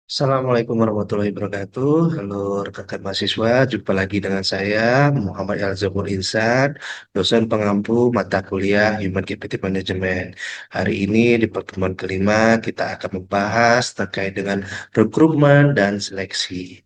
Assalamualaikum warahmatullahi wabarakatuh. Halo rekan-rekan mahasiswa, jumpa lagi dengan saya Muhammad Elzamur Insan, dosen pengampu mata kuliah Human Capital Management. Hari ini di pertemuan kelima kita akan membahas terkait dengan rekrutmen dan seleksi.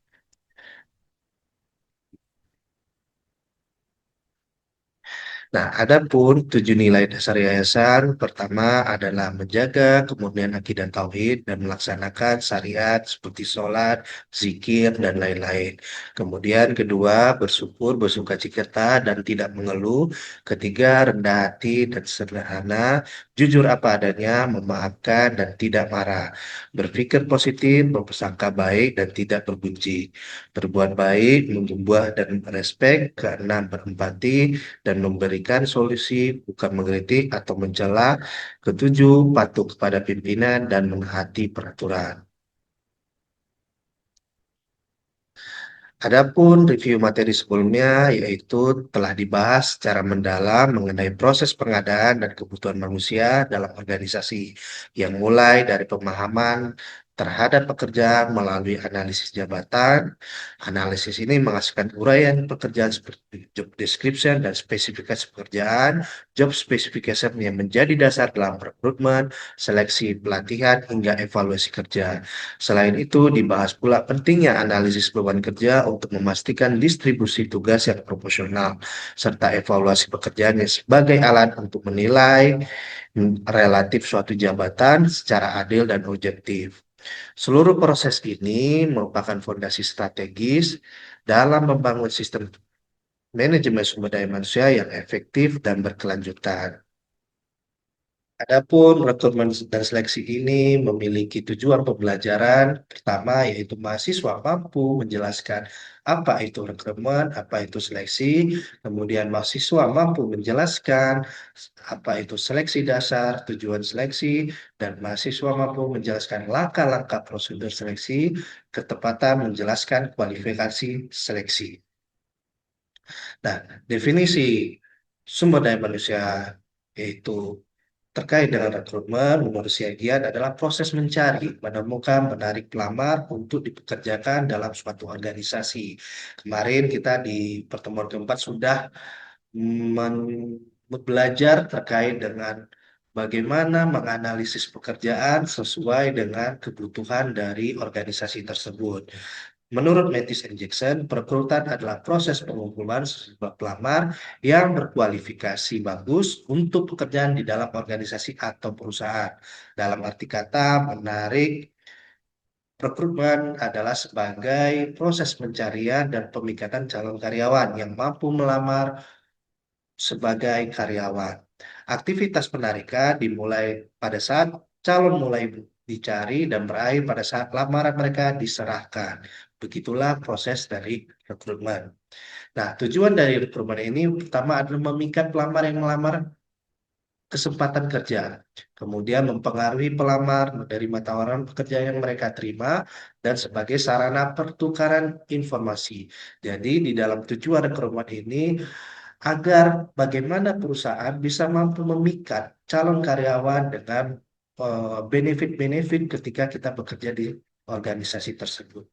Nah, adapun tujuh nilai dasar yayasan pertama adalah menjaga kemurnian akidah dan tauhid dan melaksanakan syariat seperti sholat, zikir, dan lain-lain. Kemudian kedua, bersyukur, bersukacita, dan tidak mengeluh. Ketiga, rendah hati dan sederhana, jujur apa adanya, memaafkan dan tidak marah. Berpikir positif, berprasangka baik, dan tidak berbenci. Berbuat baik, membuah dan respek, keenam berempati, dan memberikan solusi, bukan mengkritik atau mencela. Ketujuh, patuh kepada pimpinan dan menaati peraturan. Adapun review materi sebelumnya yaitu telah dibahas secara mendalam mengenai proses pengadaan dan kebutuhan manusia dalam organisasi yang mulai dari pemahaman terhadap pekerjaan melalui analisis jabatan. Analisis ini menghasilkan uraian pekerjaan seperti job description dan spesifikasi pekerjaan, job specification yang menjadi dasar dalam rekrutmen, seleksi, pelatihan, hingga evaluasi kerja. Selain itu, dibahas pula pentingnya analisis beban kerja untuk memastikan distribusi tugas yang proporsional, serta evaluasi pekerjaannya sebagai alat untuk menilai relatif suatu jabatan secara adil dan objektif. Seluruh proses ini merupakan fondasi strategis dalam membangun sistem manajemen sumber daya manusia yang efektif dan berkelanjutan. Adapun rekrutmen dan seleksi ini memiliki tujuan pembelajaran pertama yaitu mahasiswa mampu menjelaskan apa itu rekrutmen, apa itu seleksi, kemudian mahasiswa mampu menjelaskan apa itu seleksi dasar, tujuan seleksi, dan mahasiswa mampu menjelaskan langkah-langkah prosedur seleksi, ketepatan menjelaskan kualifikasi seleksi. Nah, definisi sumber daya manusia yaitu terkait dengan rekrutmen, menurut Siagian adalah proses mencari, menemukan, menarik pelamar untuk dipekerjakan dalam suatu organisasi. Kemarin kita di pertemuan keempat sudah belajar terkait dengan bagaimana menganalisis pekerjaan sesuai dengan kebutuhan dari organisasi tersebut. Menurut Mattis and Jackson, perekrutan adalah proses pengumpulan sebuah pelamar yang berkualifikasi bagus untuk pekerjaan di dalam organisasi atau perusahaan. Dalam arti kata, menarik rekrutmen adalah sebagai proses pencarian dan pemikatan calon karyawan yang mampu melamar sebagai karyawan. Aktivitas penarikan dimulai pada saat calon mulai dicari dan berakhir pada saat lamaran mereka diserahkan. Begitulah proses dari rekrutmen. Nah, tujuan dari rekrutmen ini pertama adalah memikat pelamar yang melamar kesempatan kerja. Kemudian mempengaruhi pelamar menerima tawaran pekerja yang mereka terima dan sebagai sarana pertukaran informasi. Jadi di dalam tujuan rekrutmen ini agar bagaimana perusahaan bisa mampu memikat calon karyawan dengan benefit-benefit ketika kita bekerja di organisasi tersebut.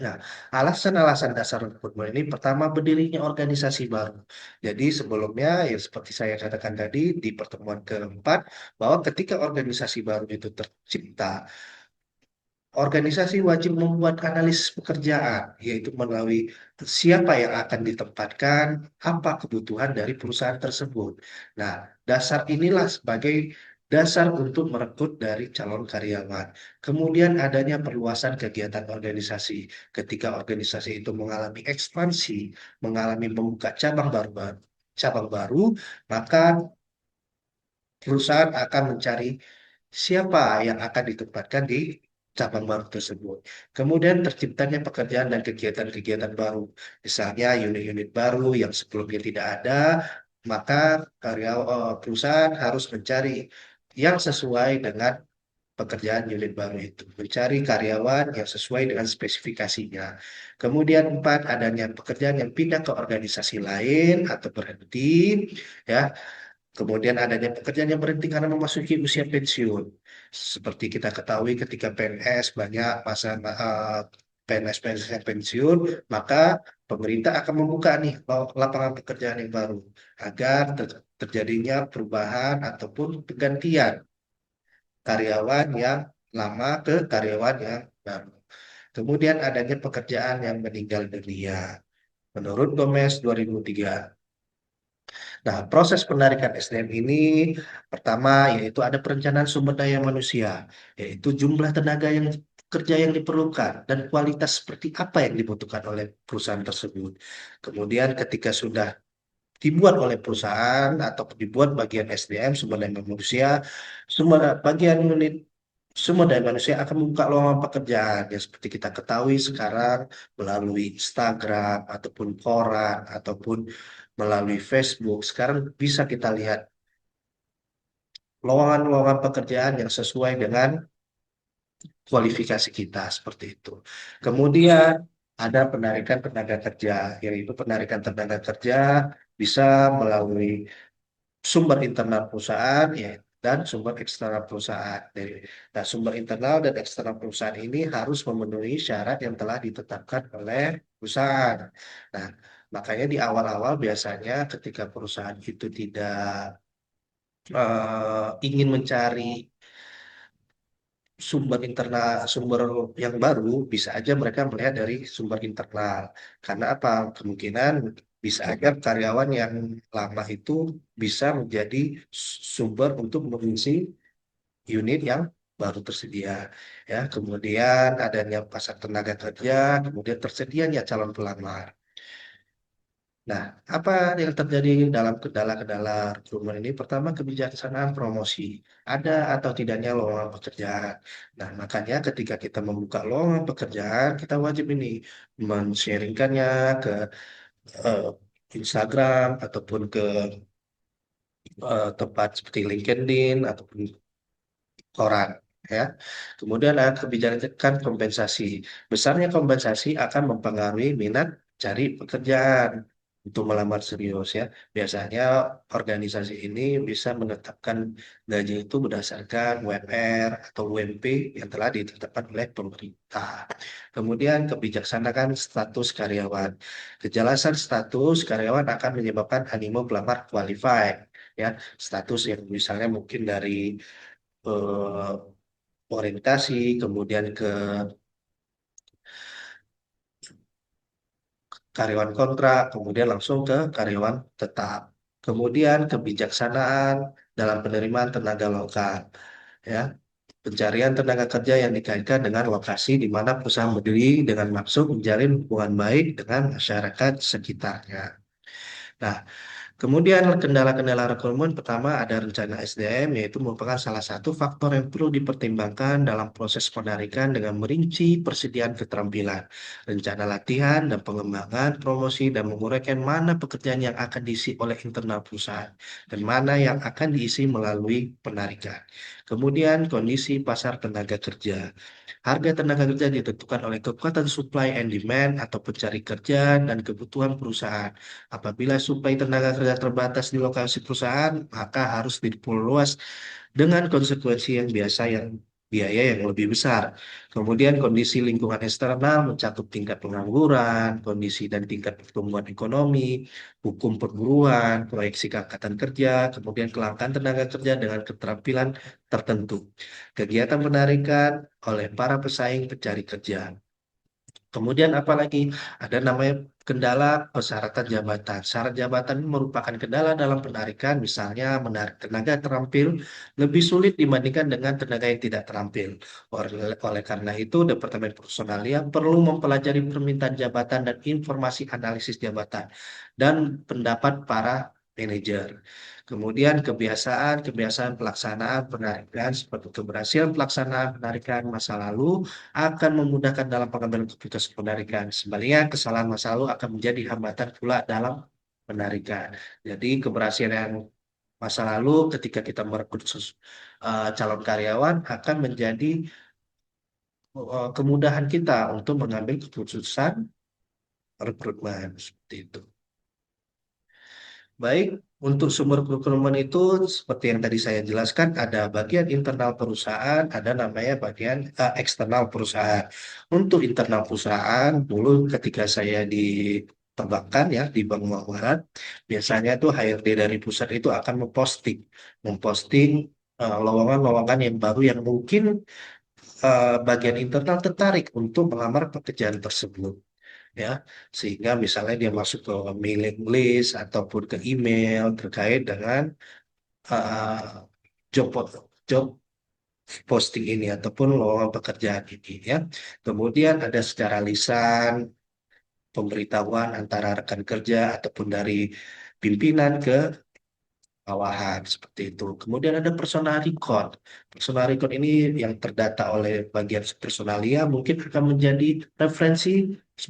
Nah, alasan-alasan dasar rekrutmen ini pertama berdirinya organisasi baru. Jadi sebelumnya ya seperti saya katakan tadi di pertemuan keempat bahwa ketika organisasi baru itu tercipta, organisasi wajib membuat analisis pekerjaan, yaitu melalui siapa yang akan ditempatkan, apa kebutuhan dari perusahaan tersebut. Nah, dasar inilah sebagai dasar untuk merekrut dari calon karyawan. Kemudian adanya perluasan kegiatan organisasi. Ketika organisasi itu mengalami ekspansi, mengalami membuka cabang baru, maka perusahaan akan mencari siapa yang akan ditempatkan di cabang baru tersebut. Kemudian terciptanya pekerjaan dan kegiatan-kegiatan baru. Misalnya unit-unit baru yang sebelumnya tidak ada, maka perusahaan harus mencari yang sesuai dengan pekerjaan unit baru itu. Mencari karyawan yang sesuai dengan spesifikasinya. Kemudian empat, adanya pekerjaan yang pindah ke organisasi lain atau berhenti, ya Kemudian adanya pekerjaan yang berhenti karena memasuki usia pensiun. Seperti kita ketahui ketika PNS banyak masa PNS yang pensiun, maka pemerintah akan membuka nih lapangan pekerjaan yang baru agar terjadinya perubahan ataupun pergantian karyawan yang lama ke karyawan yang baru. Kemudian adanya pekerjaan yang meninggal dunia. Menurut Gomez 2003. Nah, proses penarikan SDM ini pertama yaitu ada perencanaan sumber daya manusia, yaitu jumlah tenaga yang kerja yang diperlukan dan kualitas seperti apa yang dibutuhkan oleh perusahaan tersebut. Kemudian ketika sudah dibuat oleh perusahaan atau dibuat bagian SDM sumber daya manusia, semua bagian unit sumber daya manusia akan membuka lowongan pekerjaan yang seperti kita ketahui sekarang melalui Instagram ataupun koran ataupun melalui Facebook. Sekarang bisa kita lihat lowongan-lowongan pekerjaan yang sesuai dengan kualifikasi kita seperti itu. Kemudian ada penarikan tenaga kerja, yaitu penarikan tenaga kerja bisa melalui sumber internal perusahaan ya dan sumber eksternal perusahaan. Nah, sumber internal dan eksternal perusahaan ini harus memenuhi syarat yang telah ditetapkan oleh perusahaan. Nah, makanya di awal-awal biasanya ketika perusahaan itu tidak ingin mencari sumber internal, sumber yang baru, bisa aja mereka melihat dari sumber internal. Karena apa? Kemungkinan bisa aja karyawan yang lama itu bisa menjadi sumber untuk mengisi unit yang baru tersedia. Ya, kemudian adanya pasar tenaga kerja, kemudian tersedianya calon pelamar. Nah, apa yang terjadi dalam kendala-kendala rekrutmen ini? Pertama, kebijaksanaan promosi. Ada atau tidaknya lowongan pekerjaan. Nah, makanya ketika kita membuka lowongan pekerjaan, kita wajib ini men-sharingkannya ke eh, Instagram ataupun ke tempat seperti LinkedIn ataupun koran. Ya. Kemudian ada kebijakan kompensasi. Besarnya kompensasi akan mempengaruhi minat cari pekerjaan untuk melamar serius ya. Biasanya organisasi ini bisa menetapkan gaji itu berdasarkan UMR atau UMP yang telah ditetapkan oleh pemerintah. Kemudian kebijaksanaan status karyawan. Kejelasan status karyawan akan menyebabkan animo pelamar qualified ya. Status yang misalnya mungkin dari eh, orientasi, kemudian ke karyawan kontrak, kemudian langsung ke karyawan tetap. Kemudian kebijaksanaan dalam penerimaan tenaga lokal, ya. Pencarian tenaga kerja yang dikaitkan dengan lokasi di mana perusahaan berdiri dengan maksud menjalin hubungan baik dengan masyarakat sekitarnya. Nah, kemudian kendala-kendala rekrutmen pertama ada rencana SDM yaitu merupakan salah satu faktor yang perlu dipertimbangkan dalam proses penarikan dengan merinci persediaan keterampilan, rencana latihan dan pengembangan, promosi dan menguraikan mana pekerjaan yang akan diisi oleh internal perusahaan dan mana yang akan diisi melalui penarikan. Kemudian kondisi pasar tenaga kerja. Harga tenaga kerja ditentukan oleh kekuatan supply and demand atau pencari kerja dan kebutuhan perusahaan. Apabila suplai tenaga kerja terbatas di lokasi perusahaan, maka harus diperluas dengan konsekuensi yang biasa yang biaya yang lebih besar. Kemudian kondisi lingkungan eksternal mencakup tingkat pengangguran, kondisi dan tingkat pertumbuhan ekonomi, hukum perburuan, proyeksi angkatan kerja, kemudian kelangkaan tenaga kerja dengan keterampilan tertentu. Kegiatan penarikan oleh para pesaing pencari kerja. Kemudian apalagi ada namanya kendala persyaratan jabatan. Syarat jabatan ini merupakan kendala dalam penarikan, misalnya menarik tenaga terampil lebih sulit dibandingkan dengan tenaga yang tidak terampil. Oleh karena itu, Departemen Personalia perlu mempelajari permintaan jabatan dan informasi analisis jabatan dan pendapat para manajer. Kemudian kebiasaan pelaksanaan penarikan seperti keberhasilan pelaksanaan penarikan masa lalu akan memudahkan dalam pengambilan keputusan penarikan. Sebaliknya, kesalahan masa lalu akan menjadi hambatan pula dalam penarikan. Jadi, keberhasilan masa lalu ketika kita merekrut calon karyawan akan menjadi kemudahan kita untuk mengambil keputusan rekrutmen seperti itu. Baik, Untuk sumber procurement itu seperti yang tadi saya jelaskan, ada bagian internal perusahaan, ada namanya bagian eksternal perusahaan. Untuk internal perusahaan, dulu ketika saya di perbankan ya di Bank Muamalat, biasanya tuh HRD dari pusat itu akan memposting lowongan-lowongan yang baru yang mungkin bagian internal tertarik untuk melamar pekerjaan tersebut ya, sehingga misalnya dia masuk ke mailing list ataupun ke email terkait dengan uh, job job posting ini ataupun lowongan pekerjaan ini ya. Kemudian ada secara lisan pemberitahuan antara rekan kerja ataupun dari pimpinan ke bawahan seperti itu. Kemudian ada personal record. Personal record ini yang terdata oleh bagian personalia mungkin akan menjadi referensi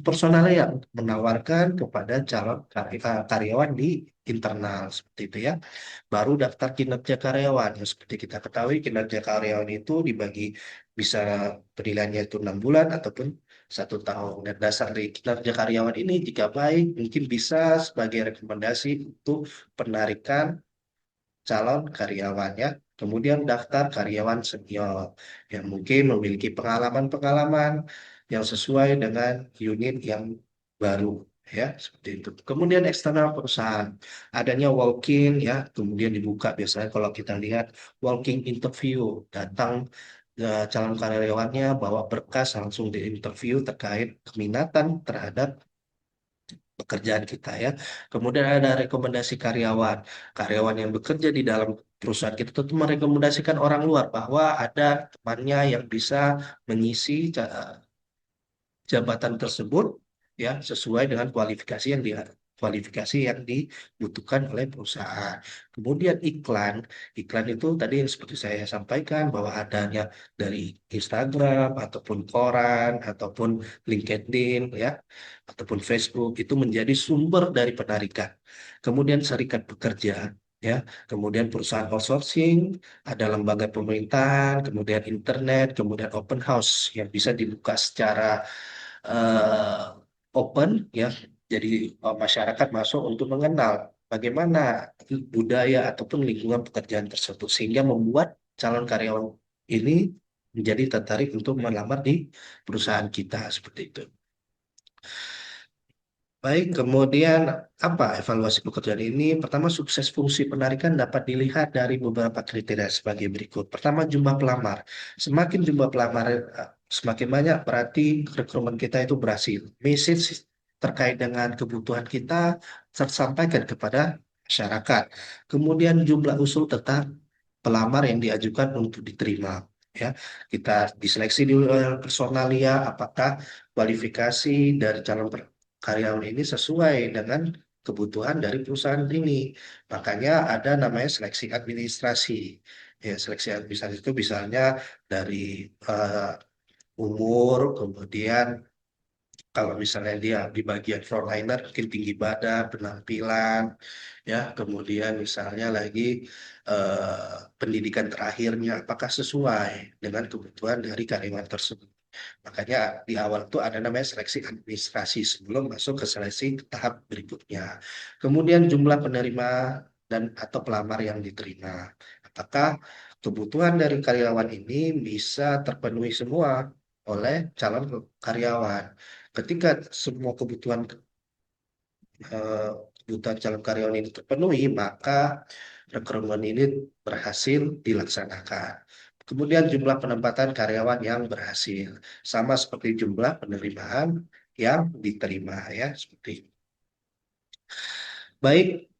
personalia untuk menawarkan kepada calon karyawan di internal seperti itu ya. Baru daftar kinerja karyawan. Yang seperti kita ketahui kinerja karyawan itu dibagi bisa penilaiannya itu 6 bulan ataupun 1 tahun. Dan dasar dari kinerja karyawan ini jika baik mungkin bisa sebagai rekomendasi untuk penarikan calon karyawannya, kemudian daftar karyawan senior yang mungkin memiliki pengalaman-pengalaman yang sesuai dengan unit yang baru ya seperti itu. Kemudian eksternal perusahaan adanya walking ya, kemudian dibuka biasanya kalau kita lihat walking interview datang calon karyawannya bawa berkas langsung di interview terkait keminatan terhadap pekerjaan kita ya. Kemudian ada rekomendasi karyawan. Karyawan yang bekerja di dalam perusahaan kita tentu merekomendasikan orang luar bahwa ada temannya yang bisa mengisi jabatan tersebut ya sesuai dengan kualifikasi yang dibutuhkan oleh perusahaan. Kemudian iklan, iklan itu tadi yang seperti saya sampaikan bahwa adanya dari Instagram ataupun koran ataupun LinkedIn ya ataupun Facebook itu menjadi sumber dari penarikan. Kemudian serikat pekerja ya, kemudian perusahaan outsourcing, ada lembaga pemerintahan, kemudian internet, kemudian open house yang bisa dibuka secara eh, open ya. Jadi masyarakat masuk untuk mengenal bagaimana budaya ataupun lingkungan pekerjaan tersebut sehingga membuat calon karyawan ini menjadi tertarik untuk melamar di perusahaan kita seperti itu. Baik, kemudian apa evaluasi pekerjaan ini? Pertama, sukses fungsi penarikan dapat dilihat dari beberapa kriteria sebagai berikut. Pertama, jumlah pelamar. Semakin jumlah pelamar semakin banyak, berarti rekrutmen kita itu berhasil. Message terkait dengan kebutuhan kita tersampaikan kepada masyarakat. Kemudian jumlah usul tetap pelamar yang diajukan untuk diterima. Ya, kita diseleksi di personalia, apakah kualifikasi dari calon karyawan ini sesuai dengan kebutuhan dari perusahaan ini. Makanya ada namanya seleksi administrasi. Ya, seleksi administrasi itu misalnya dari umur, kemudian kalau misalnya dia di bagian frontliner mungkin tinggi badan, penampilan, ya, kemudian misalnya lagi pendidikan terakhirnya apakah sesuai dengan kebutuhan dari karyawan tersebut. Makanya di awal itu ada namanya seleksi administrasi sebelum masuk ke seleksi tahap berikutnya. Kemudian jumlah penerima dan atau pelamar yang diterima. Apakah kebutuhan dari karyawan ini bisa terpenuhi semua oleh calon karyawan. Ketika semua eh, kebutuhan calon karyawan ini terpenuhi, maka rekrutmen ini berhasil dilaksanakan. Kemudian jumlah penempatan karyawan yang berhasil, sama seperti jumlah penerimaan yang diterima ya, seperti itu. Baik,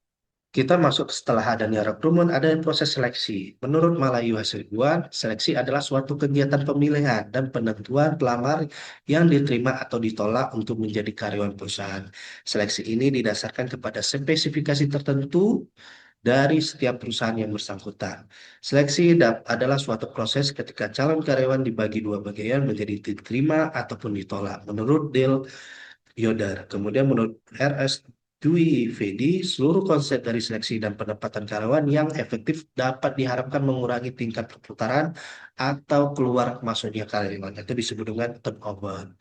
kita masuk setelah adanya rekrutmen, ada proses seleksi. Menurut Malayu Hasibuan, seleksi adalah suatu kegiatan pemilihan dan penentuan pelamar yang diterima atau ditolak untuk menjadi karyawan perusahaan. Seleksi ini didasarkan kepada spesifikasi tertentu dari setiap perusahaan yang bersangkutan. Seleksi adalah suatu proses ketika calon karyawan dibagi dua bagian menjadi diterima ataupun ditolak menurut Dale Yoder. Kemudian menurut RS Dwi Vedi, seluruh konsep dari seleksi dan penempatan karyawan yang efektif dapat diharapkan mengurangi tingkat perputaran atau keluar masuknya karyawan. Itu disebut dengan turnover.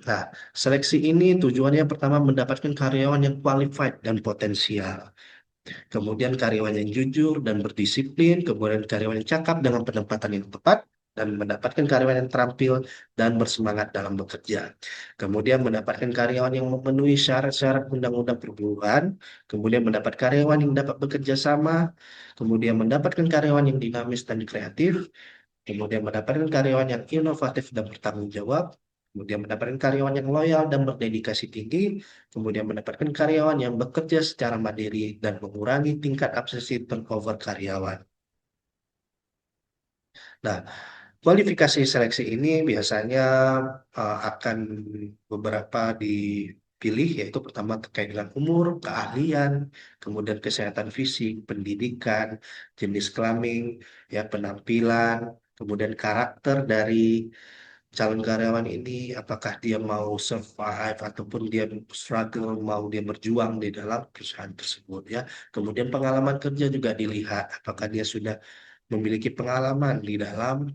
Nah, seleksi ini tujuannya pertama mendapatkan karyawan yang qualified dan potensial. Kemudian karyawan yang jujur dan berdisiplin, kemudian karyawan yang cakap dengan penempatan yang tepat, dan mendapatkan karyawan yang terampil dan bersemangat dalam bekerja. Kemudian mendapatkan karyawan yang memenuhi syarat-syarat undang-undang perburuan, kemudian mendapat karyawan yang dapat bekerja sama, kemudian mendapatkan karyawan yang dinamis dan kreatif, kemudian mendapatkan karyawan yang inovatif dan bertanggung jawab, kemudian mendapatkan karyawan yang loyal dan berdedikasi tinggi, kemudian mendapatkan karyawan yang bekerja secara mandiri dan mengurangi tingkat absensi turnover karyawan. Nah, kualifikasi seleksi ini biasanya akan beberapa dipilih, yaitu pertama terkait dengan umur, keahlian, kemudian kesehatan fisik, pendidikan, jenis kelamin, ya penampilan, kemudian karakter dari calon karyawan ini, apakah dia mau survive ataupun dia struggle, mau dia berjuang di dalam perusahaan tersebut ya. Kemudian pengalaman kerja juga dilihat, apakah dia sudah memiliki pengalaman di dalam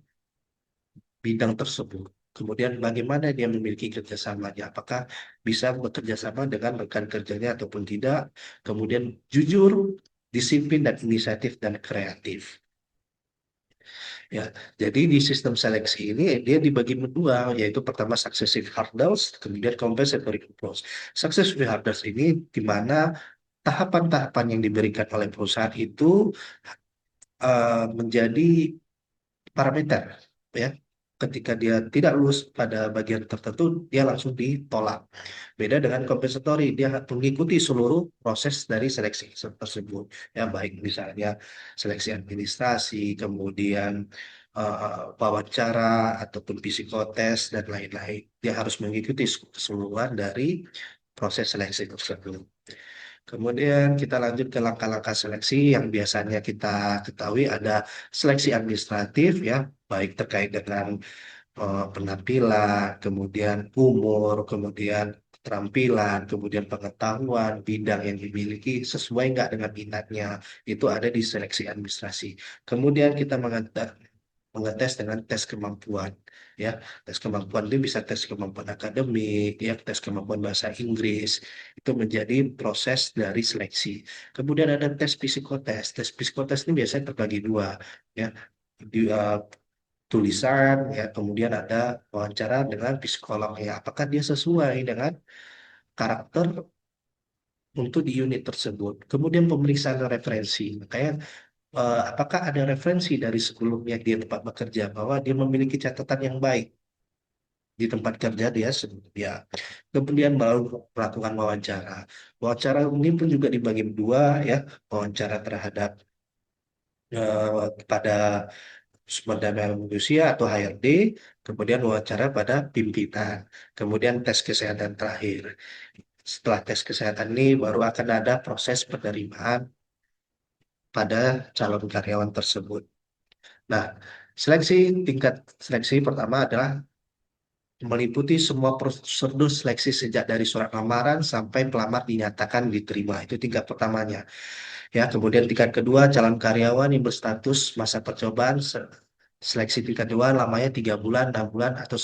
bidang tersebut. Kemudian bagaimana dia memiliki kerjasamanya, apakah bisa bekerja sama dengan rekan kerjanya ataupun tidak. Kemudian jujur, disiplin dan inisiatif dan kreatif. Ya, jadi di sistem seleksi ini dia dibagi dua, yaitu pertama successive hurdles, kemudian compensatory approach. Successive hurdles ini di mana tahapan-tahapan yang diberikan oleh perusahaan itu menjadi parameter, ya. Ketika dia tidak lulus pada bagian tertentu, dia langsung ditolak. Beda dengan compensatory, dia mengikuti seluruh proses dari seleksi tersebut. Ya, baik misalnya seleksi administrasi, kemudian wawancara ataupun psikotes dan lain-lain. Dia harus mengikuti keseluruhan dari proses seleksi tersebut. Kemudian kita lanjut ke langkah-langkah seleksi yang biasanya kita ketahui ada seleksi administratif ya, baik terkait dengan penampilan, kemudian umur, kemudian keterampilan, kemudian pengetahuan, bidang yang dimiliki sesuai nggak dengan minatnya, itu ada di seleksi administrasi. Kemudian kita mengetes dengan tes kemampuan, ya. Tes kemampuan itu bisa tes kemampuan akademik, ya, tes kemampuan bahasa Inggris, itu menjadi proses dari seleksi. Kemudian ada tes psikotes. Tes psikotes ini biasanya terbagi dua, ya. Di, tulisan, ya, kemudian ada wawancara dengan psikolog, ya, apakah dia sesuai dengan karakter untuk di unit tersebut. Kemudian pemeriksaan referensi, makanya apakah ada referensi dari sebelumnya dia tempat bekerja bahwa dia memiliki catatan yang baik di tempat kerja dia sebelumnya. Kemudian baru melakukan wawancara. Wawancara ini pun juga dibagi dua, ya, wawancara terhadap pada sumber daya manusia atau HRD, kemudian wawancara pada pimpinan, kemudian tes kesehatan terakhir. Setelah tes kesehatan ini baru akan ada proses penerimaan pada calon karyawan tersebut. Nah, seleksi tingkat seleksi pertama adalah meliputi semua prosedur seleksi sejak dari surat lamaran sampai pelamar dinyatakan diterima. Itu tingkat pertamanya. Ya, kemudian tingkat kedua calon karyawan yang berstatus masa percobaan seleksi tingkat dua lamanya 3 bulan, 6 bulan atau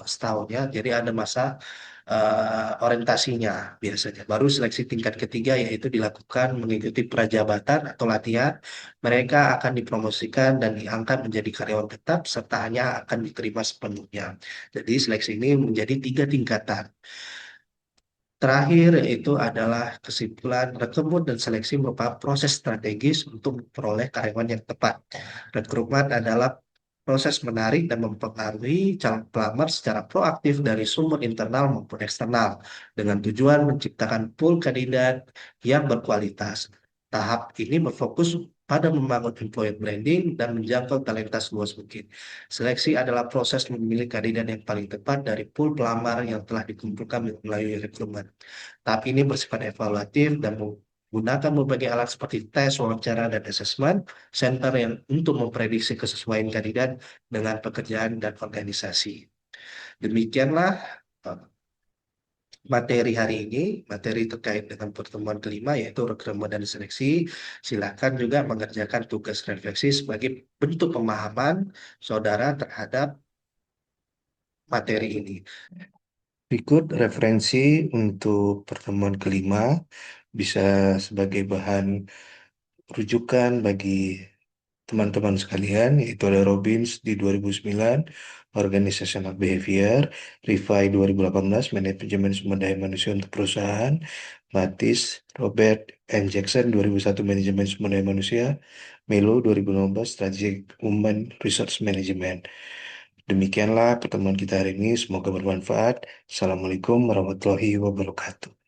setahun ya. Jadi ada masa orientasinya biasanya. Baru seleksi tingkat ketiga yaitu dilakukan mengikuti prajabatan atau latihan. Mereka akan dipromosikan dan diangkat menjadi karyawan tetap serta hanya akan diterima sepenuhnya. Jadi seleksi ini menjadi 3 tingkatan. Terakhir yaitu adalah kesimpulan rekrutmen dan seleksi merupakan proses strategis untuk memperoleh karyawan yang tepat. Rekrutmen adalah proses menarik dan mempengaruhi calon pelamar secara proaktif dari sumber internal maupun eksternal dengan tujuan menciptakan pool kandidat yang berkualitas. Tahap ini berfokus pada membangun employer branding dan menjangkau talenta seluas mungkin. Seleksi adalah proses memilih kandidat yang paling tepat dari pool pelamar yang telah dikumpulkan melalui rekrutmen. Tahap ini bersifat evaluatif dan menggunakan berbagai alat seperti tes, wawancara, dan asesmen center yang untuk memprediksi kesesuaian kandidat dengan pekerjaan dan organisasi. Demikianlah eh, materi hari ini, materi terkait dengan pertemuan kelima yaitu rekrutmen dan seleksi. Silakan juga mengerjakan tugas refleksi sebagai bentuk pemahaman saudara terhadap materi ini. Berikut referensi untuk pertemuan kelima bisa sebagai bahan rujukan bagi teman-teman sekalian, yaitu ada Robbins di 2009, Organizational Behavior, Rifai 2018, Manajemen Sumber Daya Manusia untuk Perusahaan, Matis, Robert, and Jackson 2001, Manajemen Sumber Daya Manusia, Melo 2016, Strategic Human Resource Management. Demikianlah pertemuan kita hari ini, semoga bermanfaat. Assalamualaikum warahmatullahi wabarakatuh.